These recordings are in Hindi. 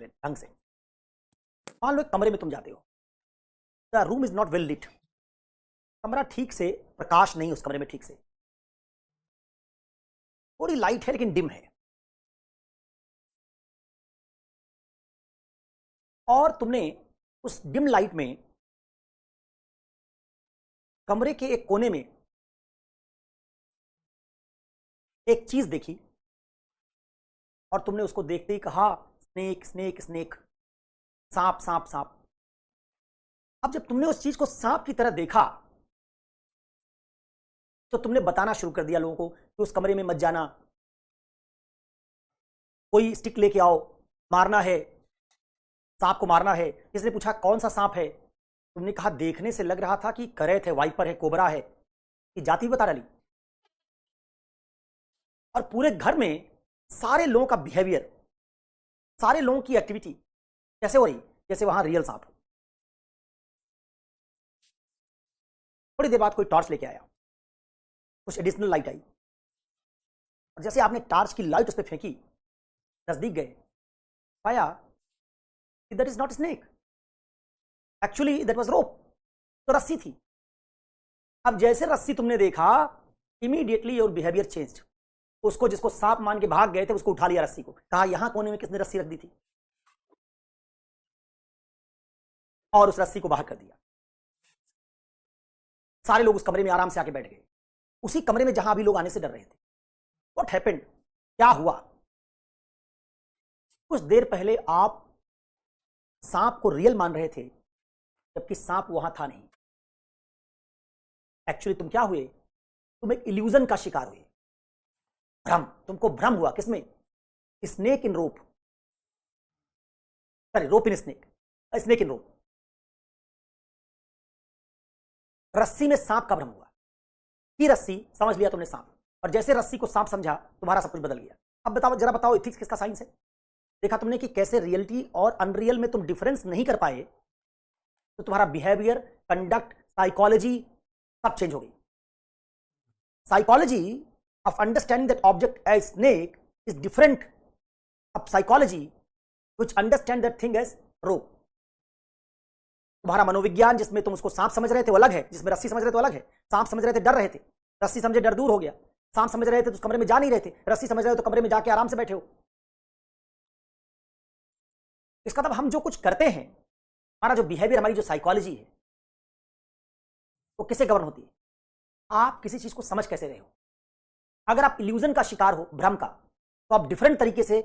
एक्सप्लेन ढंग से। मान लो एक कमरे में तुम जाते हो, the room is not well lit, कमरा ठीक से प्रकाश नहीं उस कमरे में, ठीक से थोड़ी लाइट है लेकिन डिम है, और तुमने उस डिम लाइट में कमरे के एक कोने में एक चीज देखी और तुमने उसको देखते ही कहा स्नेक स्नेक स्नेक, सांप सांप सांप। अब जब तुमने उस चीज को सांप की तरह देखा तो तुमने बताना शुरू कर दिया लोगों को कि उस कमरे में मत जाना, कोई स्टिक लेके आओ, मारना है, सांप को मारना है। किसने पूछा कौन सा सांप है, तुमने कहा देखने से लग रहा था कि करैत है, वाइपर है, कोबरा है, कि जाति बता डाली। और पूरे घर में सारे लोगों का बिहेवियर, सारे लोगों की एक्टिविटी कैसे हो रही, जैसे वहां रियल सांप हो। थोड़ी देर बाद कोई टॉर्च लेके आया, कुछ एडिशनल लाइट आई, और जैसे आपने टॉर्च की लाइट उस पर फेंकी, नजदीक गए, पाया कि that is not snake, actually that was rope, तो रस्सी थी। अब जैसे रस्सी तुमने देखा, इमीडिएटली योर बिहेवियर चेंज्ड। उसको जिसको सांप मान के भाग गए थे उसको उठा लिया रस्सी को, कहा यहां कोने में किसने रस्सी रख दी थी, और उस रस्सी को बाहर कर दिया। सारे लोग उस कमरे में आराम से आके बैठ गए, उसी कमरे में जहां अभी लोग आने से डर रहे थे। व्हाट हैपेंड, क्या हुआ? कुछ देर पहले आप सांप को रियल मान रहे थे, जबकि सांप वहां था नहीं। एक्चुअली तुम क्या हुए, तुम एक इल्यूजन का शिकार हुए, भ्रम, तुमको भ्रम हुआ। किसमें? Snake in rope, sorry rope in snake, snake in rope. रस्सी में सांप का भ्रम हुआ, की रस्सी समझ लिया तुमने सांप, और जैसे रस्सी को सांप समझा तुम्हारा सब कुछ बदल गया। अब बताओ, जरा बताओ, एथिक्स किसका साइंस है? देखा तुमने कि कैसे रियलिटी और अनरियल में तुम डिफरेंस नहीं कर पाए, तो तुम्हारा बिहेवियर, कंडक्ट, साइकोलॉजी सब चेंज हो गई। Psychology of understanding that object as snake is different of psychology which understand that thing as rope. तुम्हारा मनोविज्ञान जिसमें तुम उसको सांप समझ रहे थे वो अलग है, जिसमें रस्सी समझ रहे थे वो अलग है। सांप समझ रहे थे डर रहे थे, रस्सी समझे डर दूर हो गया। सांप समझ रहे थे तो उस कमरे में जा नहीं रहे थे, रस्सी समझ रहे हो तो कमरे में जाके आराम से बैठे हो। इसका मतलब हम जो कुछ करते हैं, हमारा जो बिहेवियर, हमारी जो साइकोलॉजी है, वो किससे गवर्न होती है? आप किसी चीज को समझ कैसे रहे हो। अगर आप इल्यूजन का शिकार हो, भ्रम का, तो आप डिफरेंट तरीके से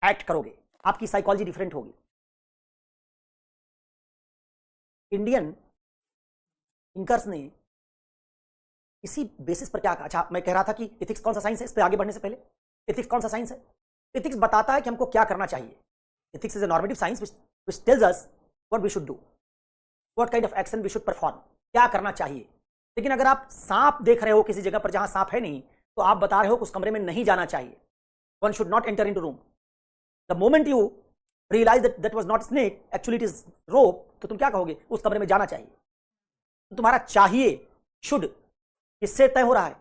एक्ट करोगे, आपकी साइकोलॉजी डिफरेंट होगी। इंडियन थिंकर्स ने इसी बेसिस पर क्या कहा? अच्छा, मैं कह रहा था कि एथिक्स कौन सा साइंस है, इस पर आगे बढ़ने से पहले, एथिक्स कौन सा साइंस है? एथिक्स बताता है कि हमको क्या करना चाहिए। Ethics is a normative science which tells us what we should do, what kind of action we should perform, क्या करना चाहिए। लेकिन अगर आप सांप देख रहे हो किसी जगह पर जहां सांप है नहीं, तो आप बता रहे हो कि उस कमरे में नहीं जाना चाहिए। One should not enter into room. The moment you realize that that was not snake, actually it is rope, तो तुम क्या कहोगे? उस कमरे में जाना चाहिए। तो तुम्हारा चाहिए, शुड, किससे तय हो रहा है?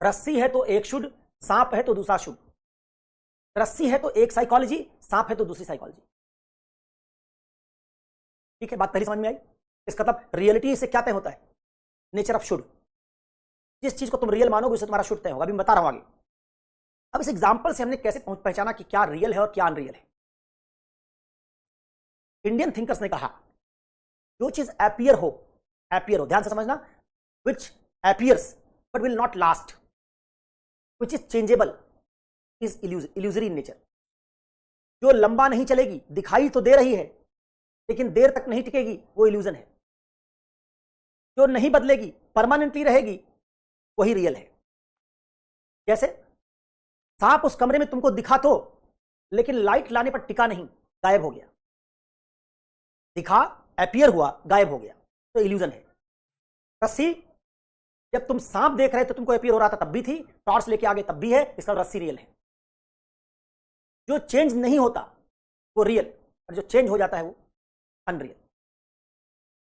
रस्सी है तो एक शुड, सांप है तो दूसरा शुड। रस्सी है तो एक साइकोलॉजी, सांप है तो दूसरी साइकोलॉजी। ठीक है, बात पहली समझ में आई? इसका मतलब रियलिटी से क्या तय होता है? Nature of should. जिस चीज को तुम रियल मानोगे उससे तुम्हारा शुड तय होगा। अभी मैं बता रहा हूं आगे। अब इस एग्जांपल से हमने कैसे पहचाना कि क्या रियल है और क्या अनरियल है। इंडियन थिंकर्स ने कहा जो चीज एपियर हो, ध्यान से समझना, which appears but will not last, which is changeable is illusory in nature. जो लंबा नहीं चलेगी, दिखाई तो दे रही है लेकिन देर तक नहीं टिकेगी, वो इल्यूजन है। जो नहीं बदलेगी, परमानेंटली रहेगी, वही रियल है। जैसे सांप उस कमरे में तुमको दिखा तो, लेकिन लाइट लाने पर टिका नहीं, गायब हो गया। दिखा, एपियर हुआ, गायब हो गया, तो इल्यूजन है। रस्सी, जब तुम सांप देख रहे थे तुमको एपियर हो रहा था तब भी थी, टॉर्च लेके आगे तब भी है, इसका रस्सी रियल है। जो चेंज नहीं होता वो रियल, और जो चेंज हो जाता है वो अनरियल।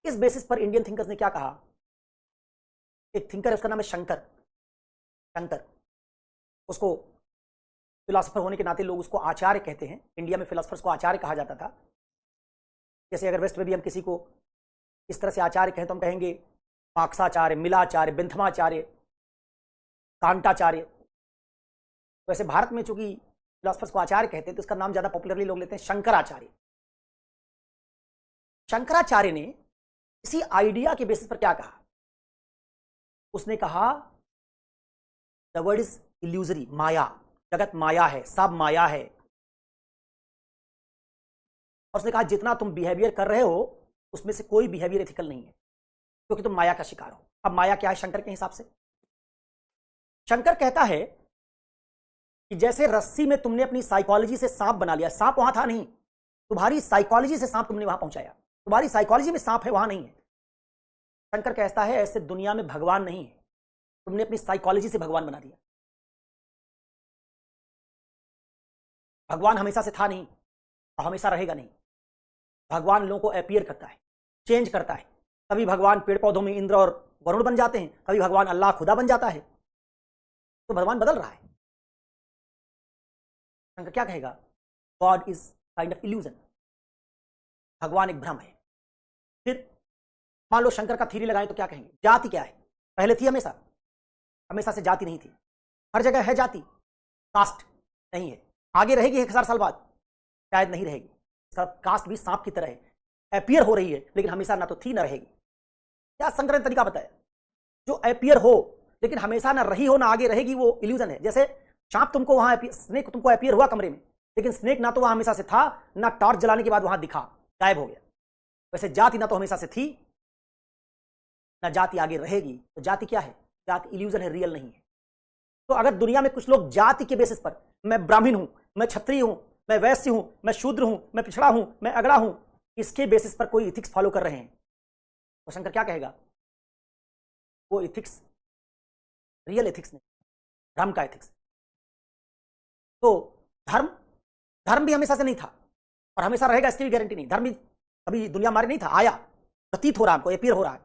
इस बेसिस पर इंडियन थिंकर्स ने क्या कहा? एक थिंकर है, उसका नाम है शंकर। उसको फिलोसफर होने के नाते लोग उसको आचार्य कहते हैं। इंडिया में फिलोसफर्स को आचार्य कहा जाता था। जैसे अगर वेस्ट में भी हम किसी को इस तरह से आचार्य कहें तो हम कहेंगे मार्क्साचार्य, मिलाचार्य, बेंथमाचार्य, कांटाचार्य। वैसे भारत में चूंकि फिलोसफर्स को आचार्य कहते हैं तो इसका नाम ज्यादा पॉपुलरली लोग लेते हैं शंकराचार्य। शंकराचार्य ने इसी आइडिया के बेसिस पर क्या कहा? उसने कहा द वर्ड इज इल्यूजरी, माया, जगत माया है, सब माया है। और उसने कहा जितना तुम बिहेवियर कर रहे हो उसमें से कोई बिहेवियर एथिकल नहीं है, क्योंकि तुम माया का शिकार हो। अब माया क्या है शंकर के हिसाब से? शंकर कहता है कि जैसे रस्सी में तुमने अपनी साइकोलॉजी से सांप बना लिया, सांप वहां था नहीं, तुम्हारी साइकोलॉजी से सांप तुमने वहां पहुंचाया, तुम्हारी साइकोलॉजी में सांप है, वहां नहीं है। शंकर कहता है ऐसे दुनिया में भगवान नहीं है, तुमने अपनी साइकोलॉजी से भगवान बना दिया। भगवान हमेशा से था नहीं और हमेशा रहेगा नहीं। भगवान लोगों को अपीयर करता है, चेंज करता है। कभी भगवान पेड़ पौधों में इंद्र और वरुण बन जाते हैं, कभी भगवान अल्लाह खुदा बन जाता है। तो भगवान बदल रहा है। शंकर क्या कहेगा? God is kind of illusion, भगवान एक भ्रम है। फिर मान लो शंकर का थ्योरी लगाएं तो क्या कहेंगे? जाति क्या है? पहले थी हमेशा, हमेशा से जाति नहीं थी। हर जगह है जाति, कास्ट नहीं है। आगे रहेगी 1000 साल बाद, शायद नहीं रहेगी। इसका कास्ट भी सांप की तरह है, अपीयर हो रही है लेकिन हमेशा ना तो थी ना रहेगी। क्या शंकर ने तरीका बताया? जो अपीयर हो लेकिन हमेशा ना रही हो ना आगे रहेगी, वो इल्यूजन है। जैसे सांप तुमको वहां, स्नेक तुमको अपीयर हुआ कमरे में, लेकिन स्नेक ना तो वहां हमेशा से था ना टॉर्च जलाने के बाद वहां दिखा, गायब हो गया। वैसे जाति ना तो हमेशा से थी ना जाति आगे रहेगी। तो जाति क्या है? जाति इल्यूजन है, रियल नहीं है। तो अगर दुनिया में कुछ लोग जाति के बेसिस पर, मैं ब्राह्मण हूं, मैं क्षत्रिय हूं, मैं वैश्य हूं, मैं शूद्र हूं, मैं पिछड़ा हूं, मैं अगड़ा हूं, इसके बेसिस पर कोई इथिक्स फॉलो कर रहे हैं, तो शंकर क्या कहेगा? वो इथिक्स रियल एथिक्स नहीं, धर्म का एथिक्स। तो धर्म, धर्म भी हमेशा से नहीं था और हमेशा रहेगा इसकी भी गारंटी नहीं। धर्म भी कभी दुनिया मारे नहीं था, आया, प्रतीत हो रहा है, हमको अपीयर हो रहा है।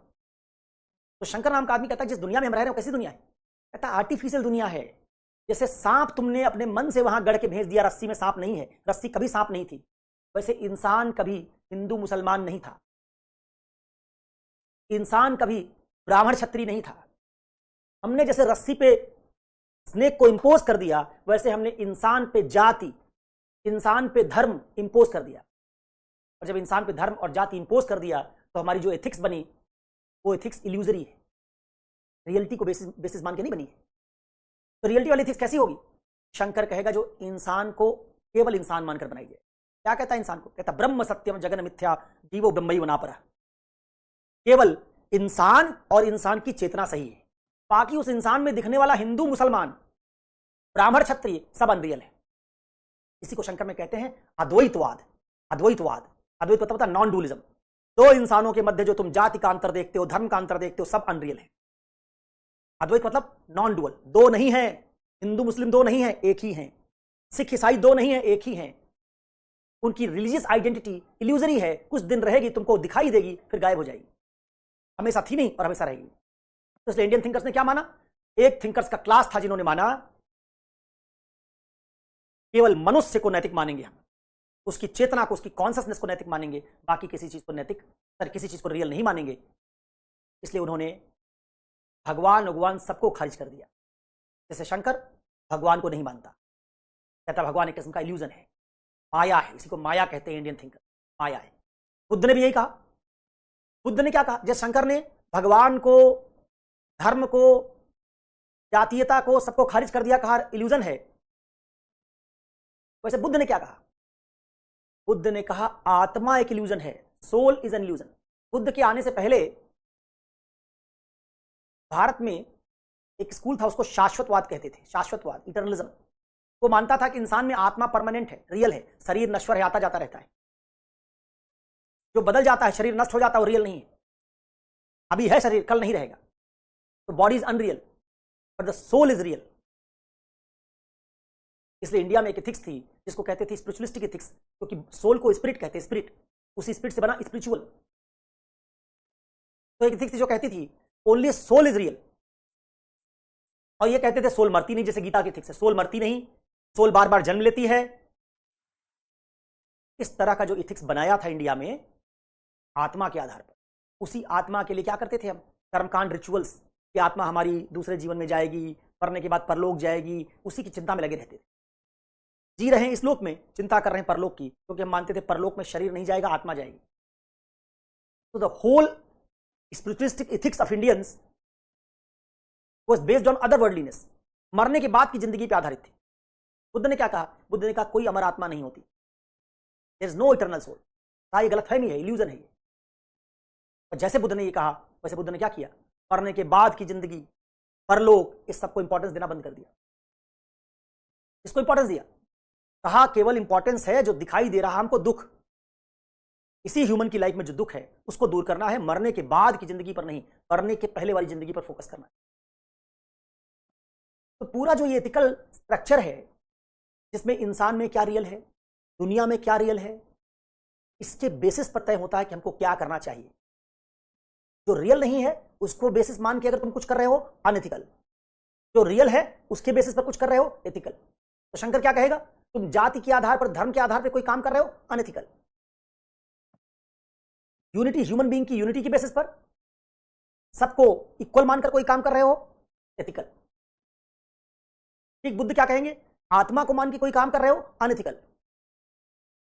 तो शंकर नाम का आदमी कहता है जिस दुनिया में हम रह रहे हैं कैसी दुनिया है? कहता आर्टिफिशियल दुनिया है। जैसे सांप तुमने अपने मन से वहां गढ़ के भेज दिया, रस्सी में सांप नहीं है, रस्सी कभी सांप नहीं थी। वैसे इंसान कभी हिंदू मुसलमान नहीं था, इंसान कभी ब्राह्मण क्षत्रिय नहीं था। हमने जैसे रस्सी पे स्नेक को इंपोज कर दिया, वैसे हमने इंसान पे जाति, इंसान पे धर्म इंपोज कर दिया। और जब इंसान पे धर्म और जाति इंपोज कर दिया तो हमारी जो एथिक्स बनी वो एथिक्स इल्यूजरी है, रियलिटी को बेसिस मान के नहीं बनी है। तो रियलिटी वाली एथिक्स कैसी होगी? शंकर कहेगा जो इंसान को केवल इंसान मानकर बनाई जाए। क्या कहता है इंसान को? कहता ब्रह्म सत्यम जगन मिथ्या जीवो ब्रह्मई वनापरा। केवल इंसान और इंसान की चेतना सही है, बाकी उस इंसान में दिखने वाला हिंदू मुसलमान ब्राह्मण क्षत्रिय सब अनरियल है। इसी को शंकर में कहते हैं अद्वैतवाद। अद्वैतवाद, अद्वैत मतलब होता है नॉन डुअलिज्म। दो इंसानों के मध्य जो तुम जाति का अंतर देखते हो, धर्म का अंतर देखते हो, सब अनरियल है। अद्वैत मतलब नॉन डुअल, दो नहीं है। हिंदू मुस्लिम दो नहीं है, एक ही है। सिख ईसाई दो नहीं है, एक ही है। उनकी रिलीजियस आइडेंटिटी इल्यूजरी है, कुछ दिन रहेगी, तुमको दिखाई देगी, फिर गायब हो जाएगी। हमेशा थी नहीं और हमेशा रहेगी। तो इसलिए इंडियन थिंकर्स ने क्या माना? एक थिंकर्स का क्लास था जिन्होंने माना केवल मनुष्य को नैतिक मानेंगे हम, उसकी चेतना को, उसकी कॉन्शियसनेस को नैतिक मानेंगे, बाकी किसी चीज को नैतिक, किसी चीज को रियल नहीं मानेंगे। इसलिए उन्होंने भगवान सबको खारिज कर दिया। जैसे शंकर भगवान को नहीं मानता, कहता भगवान एक किस्म का इल्यूजन है, माया है, इसी को माया कहते हैं इंडियन थिंकर, माया है। बुद्ध ने भी यही कहा। बुद्ध ने क्या कहा? जैसे शंकर ने भगवान को, धर्म को, जातीयता को, सबको खारिज कर दिया, कहा इल्यूजन है, वैसे बुद्ध ने क्या कहा? बुद्ध ने कहा आत्मा एक इल्यूजन है, soul is an illusion. Buddha के आने से पहले भारत में एक स्कूल था, उसको शाश्वतवाद कहते थे। शाश्वतवाद, इटर्नलिज्म। वो मानता था कि इंसान में आत्मा परमानेंट है, रियल है, शरीर नश्वर है, आता जाता रहता है। जो बदल जाता है, शरीर नष्ट हो जाता है, वो रियल नहीं है। अभी है शरीर, कल नहीं रहेगा। तो body is unreal but the soul is real. इसलिए इंडिया में एक एथिक्स थी जिसको कहते थे स्पिरिचुअलिस्टिक एथिक्स, क्योंकि सोल को स्पिरिट कहते हैं, स्पिरिट, उसी स्पिरिट से बना स्पिरिचुअल। तो एक एथिक्स थी जो कहती थी ओनली सोल इज रियल, और ये कहते थे सोल मरती नहीं, जैसे गीता की एथिक्स है, सोल मरती नहीं, सोल बार बार जन्म लेती है। इस तरह का जो इथिक्स बनाया था इंडिया में आत्मा के आधार पर, उसी आत्मा के लिए क्या करते थे हम, कर्मकांड रिचुअल्स, कि आत्मा हमारी दूसरे जीवन में जाएगी, मरने के बाद परलोक जाएगी, उसी की चिंता में लगे रहते थे। जी रहे हैं इस लोक में, चिंता कर रहे हैं परलोक की, क्योंकि हम मानते थे परलोक में शरीर नहीं जाएगा, आत्मा जाएगी। तो the whole spiritualistic ethics of Indians was based on other worldliness, मरने के बाद की जिंदगी पर आधारित थी। बुद्ध ने क्या कहा? बुद्ध ने कहा कोई अमर आत्मा नहीं होती, there is no eternal soul. ये गलतफहमी है, इल्यूजन है ये। और जैसे बुद्ध ने ये कहा, वैसे बुद्ध ने क्या किया? मरने के बाद की जिंदगी, परलोक, इस सबको इंपॉर्टेंस देना बंद कर दिया। इसको इंपॉर्टेंस दिया, कहा केवल इंपॉर्टेंस है जो दिखाई दे रहा हमको दुख, इसी ह्यूमन की लाइफ में जो दुख है उसको दूर करना है, मरने के बाद की जिंदगी पर नहीं, मरने के पहले वाली जिंदगी पर फोकस करना है। तो पूरा जो ये एथिकल स्ट्रक्चर है, जिसमें इंसान में क्या रियल है, दुनिया में क्या रियल है, इसके बेसिस पर तय होता है कि हमको क्या करना चाहिए। जो रियल नहीं है उसको बेसिस मान के अगर तुम कुछ कर रहे हो, अनएथिकल। जो रियल है उसके बेसिस पर कुछ कर रहे हो, एथिकल। तो शंकर क्या कहेगा? तुम जाति के आधार पर, धर्म के आधार पर कोई काम कर रहे हो, अनएथिकल। यूनिटी, ह्यूमन बीइंग की यूनिटी के बेसिस पर सबको इक्वल मानकर कोई काम कर रहे हो, एथिकल। ठीक, बुद्ध क्या कहेंगे? आत्मा को मान के कोई काम कर रहे हो, अनएथिकल।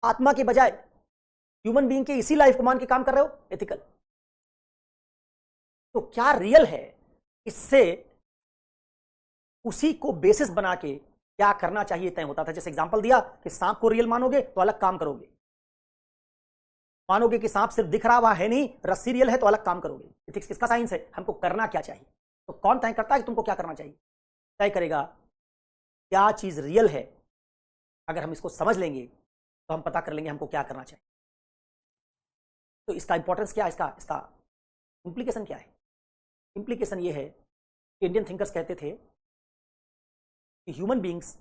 आत्मा के बजाय ह्यूमन बीइंग के इसी लाइफ को मान के काम कर रहे हो, एथिकल। तो क्या रियल है, इससे उसी को बेसिस बना के क्या करना चाहिए तय होता था। जैसे एग्जांपल दिया कि सांप को रियल मानोगे तो अलग काम करोगे, मानोगे कि सांप सिर्फ दिख रहा हुआ है नहीं, रस्सी रियल है तो अलग काम करोगे। एथिक्स किसका साइंस है? हमको करना क्या चाहिए। तो कौन तय करता है कि तुमको क्या करना चाहिए? तय करेगा क्या चीज रियल है। अगर हम इसको समझ लेंगे तो हम पता कर लेंगे हमको क्या करना चाहिए। तो इसका इंपॉर्टेंस क्या है, इसका इंप्लीकेशन क्या है? इंप्लीकेशन ये है कि इंडियन थिंकर्स कहते थे कि ह्यूमन बीइंग्स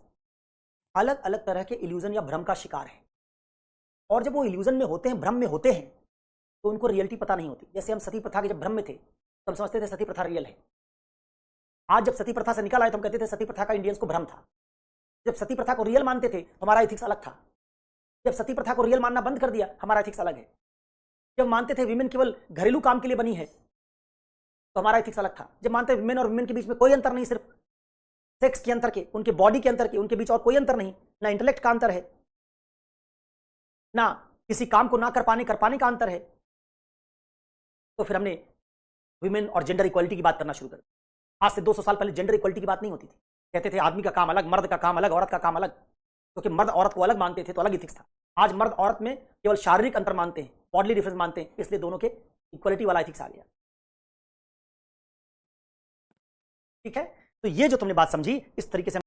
अलग अलग तरह के इल्यूजन या भ्रम का शिकार है, और जब वो इल्यूजन में होते हैं, भ्रम में होते हैं, तो उनको रियलिटी पता नहीं होती। जैसे हम सती प्रथा के जब भ्रम में थे तो हम समझते थे सती प्रथा रियल है। आज जब सती प्रथा से निकल आए तो हम कहते थे सती प्रथा का इंडियंस को भ्रम था। जब सती प्रथा को रियल मानते थे तो हमारा एथिक्स अलग था। जब सती प्रथा को रियल मानना बंद कर दिया, हमारा एथिक्स अलग है। जब मानते थे विमेन केवल घरेलू काम के लिए बनी है तो हमारा एथिक्स अलग था। जब मानते विमेन और विमेन के बीच में कोई अंतर नहीं, सिर्फ सेक्स के अंतर के, उनके बॉडी के अंतर के, उनके बीच और कोई अंतर नहीं, ना इंटेलेक्ट का अंतर है, ना किसी काम को ना कर पाने का अंतर है, तो फिर हमने विमेन और जेंडर इक्वालिटी की बात करना शुरू कर दी। आज से 200 साल पहले जेंडर इक्वालिटी की बात नहीं होती थी। कहते थे आदमी का काम अलग, मर्द का काम अलग, औरत का काम अलग, क्योंकि मर्द औरत को अलग मानते थे तो अलग इथिक्स था। आज मर्द औरत में केवल शारीरिक अंतर मानते हैं, बॉडली डिफरेंस मानते हैं, इसलिए दोनों के इक्वालिटी वाला इथिक्स आ गया। ठीक है, तो ये जो तुमने बात समझी, इस तरीके से